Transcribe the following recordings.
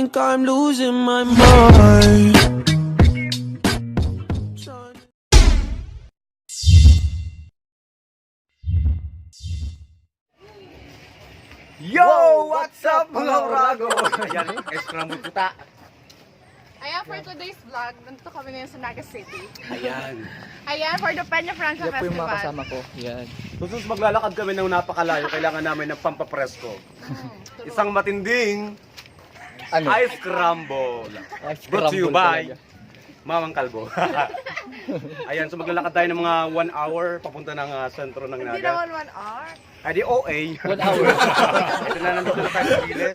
think I'm losing my mind. Yo! What's up mga urago? Ayan, scramble puta. Ayan, for today's vlog, nandito kami ngayon sa Naga City. Ayan. Ayan, for the Peña Francia Yan po yung mga Festival. kasama ko. Yan. Susunod maglalakad kami ng napakalayo, kailangan namin ng pampapresko. Isang matinding Ano? ice crumble. Ice Brought to you crumble by talaga. Mamang Kalbo. Ayan, so maglalakad tayo ng mga 1 hour papunta ng sentro ng Hindi Naga. naman 1 hour. Ay di OA. 1 hour. Ito na, nandito na tayo sa Giles.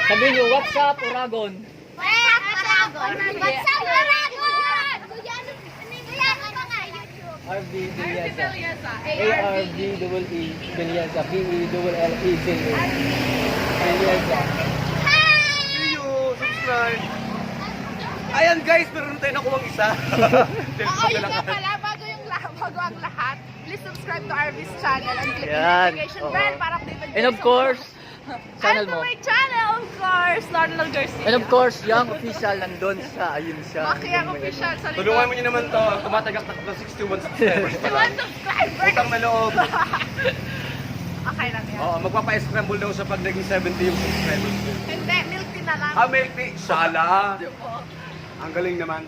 Sabihin nyo, what's up, Uragon? RV Villasa. ARV double E Villasa. PE double L E Villasa. See you! Subscribe! Ayan guys, meron tayo nakuwang isa. Oo, yun nga pala, bago ang lahat, please subscribe to Arvis channel and click the Yan. notification Oo. bell para updated And of course, channel and to mo. my channel, of course, Arnold Garcia. And of course, yung official nandun siya. Ayun siya. Makiyang official sa likod. Tulungan mo nyo naman to, tumatagak na ng 61 subscribers pa lang. 61 subscribers! Utang na loob. Okay lang yan. Oo, magpapa-scramble daw siya pag naging 70 yung subscribers ko. Hindi, milk tea na lang. Milk tea, sala. Ang galing naman.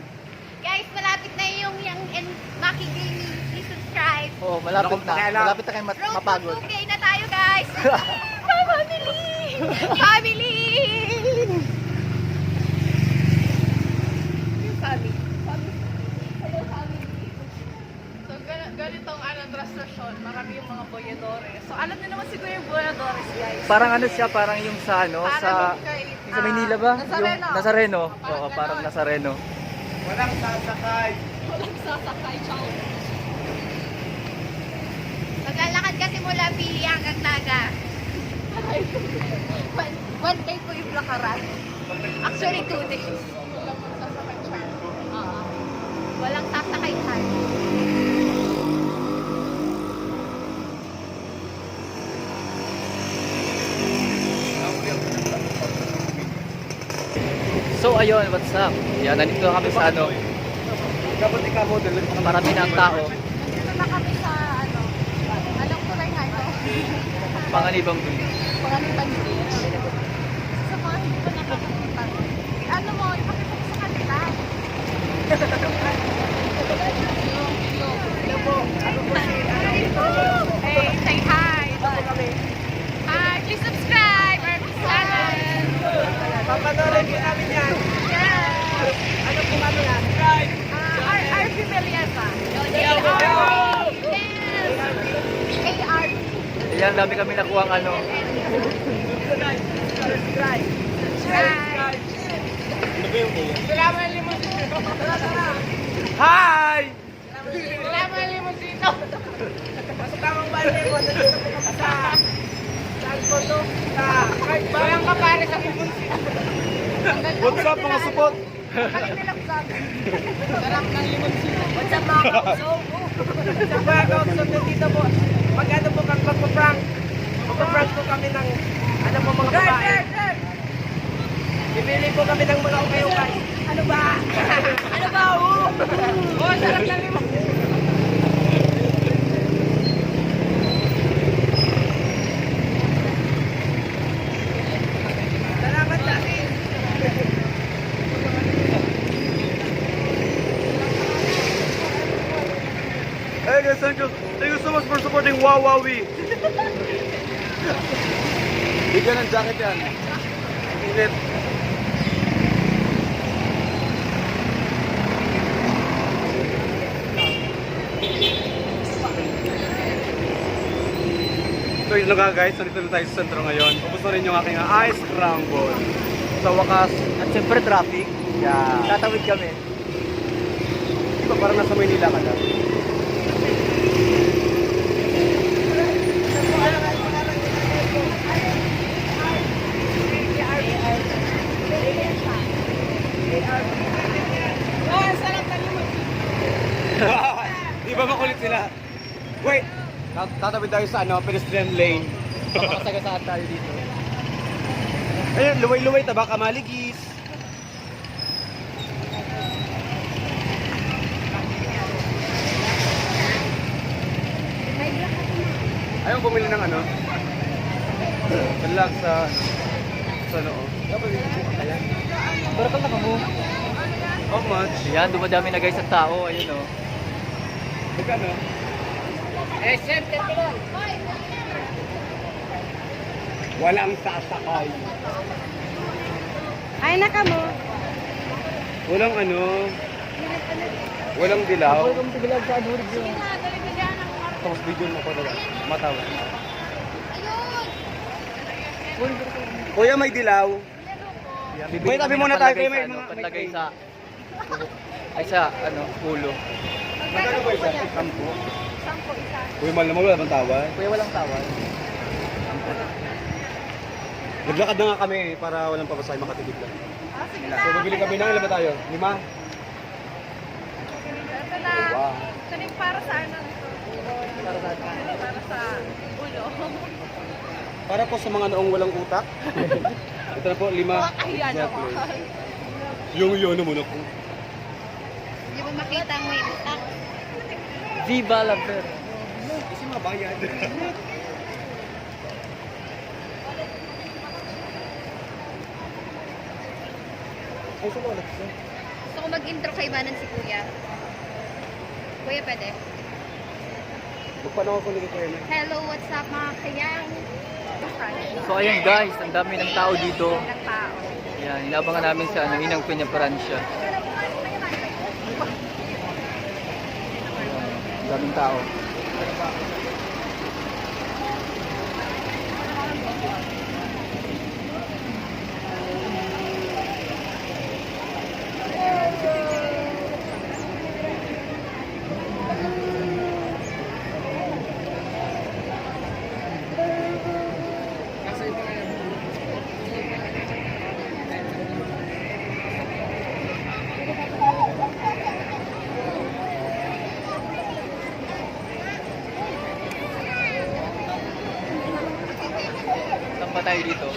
Guys, malapit na yung Maki Gaming. Please subscribe. Oh, malapit Wala na. akong pakialam. Malapit na kayo Road mapagod. to 2K na tayo, guys. Family! Family! Yung family. Hello, family. So, ganitong drastasyon, marami yung mga boyadores. So, alam niyo naman siguro yung boyadores, guys. Parang ano siya, parang yung sa ano, Parang sa yung kay, sa Maynila ba? Nazareno. Yung Nazareno. Parang Oo, parang ganon. Nazareno. Walang sasakay. Walang sasakay, chow. Maglalakad kasi mula Pili hanggang Naga. One day ko yung lakaran. Actually, 2 days. Walang sasakay, chow. Walang sasakay tayo. So ayun, what's up? Yan, nandito na kami sa ano, Dapat ikaw mo, dali. marami na ang tao. Dito na kami sa, alam ko rin nga ito. Panganibang Panganiban din. Sa mga hindi pa nakakapunta. Ano mo, ipakita ko sa kanila. Hey, say hi. Hi, please subscribe our channel. Papanorin din namin yan. Yes. Ano kung ano yan? Subscribe! RV Villasa. Yes. ARV. Yan, dami kami nakuha ang ano. Subscribe. Hi! Salamat limon dito. Bayang ka pare sa What's up mga supot? Kami nila vlog. Sarap ng limonsino. What's up mga kauso? Sa mga kautsog na dito po, mag-ano po kami magpa-prank. Magpa-prank po kami ng, ano po mga babae. Bibili po kami ng mga ukay-ukay. Ano ba? Ano ba? Oh, sarap ng limonsino. Salamat sa akin. Hey guys, thank you so much for supporting Wawawi. Bigyan ng jacket yan. Init. So yun na nga guys, nandito na tayo sa sentro ngayon. Ubus na rin yung aking ice scramble. Sa wakas, At siyempre traffic. yeah. Tatawid kami. Diba parang nasa Maynila ka na? Oh, sarap ng limonsino. Di ba makulit sila? Wait! Tatawid tayo sa pedestrian lane. Makakasagasaan tayo dito. Ayun, luway-luway, tabak amaligis. Ayaw bumili ng balag sa noo. Pero kung naka mo. How much? Yan, dumadami na guys sa tao. Ayun o. Magkano? Walang sasakay. Ay, naka mo. Walang walang dilaw. Welcome to Bilag sa Adurig yun. Tapos video mo ko na matawa. Kuya, may dilaw. Boy, tabi muna tayo, kayo may mga- Panlagay sa... Ay sa, ulo. Magkano ba isa? 10? Sampo isa. Kuya, mahal naman, wala bang tawad? Kuya, walang tawad. Naglakad na nga kami para walang papasahe, makatipid lang. Ah, sige So, bibili kami ng ilan ba tayo? 5? Ito na. Wow. Ito na yung para sa ano. Para sa atin. Para sa ulo. Para po sa mga noong walang utak. Ito na po, 5. Ayan ako. Yung yun naman ako. Hindi mo makita mo yung utak. Viva la Ver. Kasi mabayad. Ay, saan wala siya? Gusto ko mag-intro kay Banan si Kuya. Kuya, pwede? Magpanaw ako ni Kuya. Hello, what's up mga kayang? So ayan guys, ang dami ng tao dito. Ng tao. Yan, inabangan namin sa Inang Peña Francia. Ang daming tao. Saan ba tayo dito?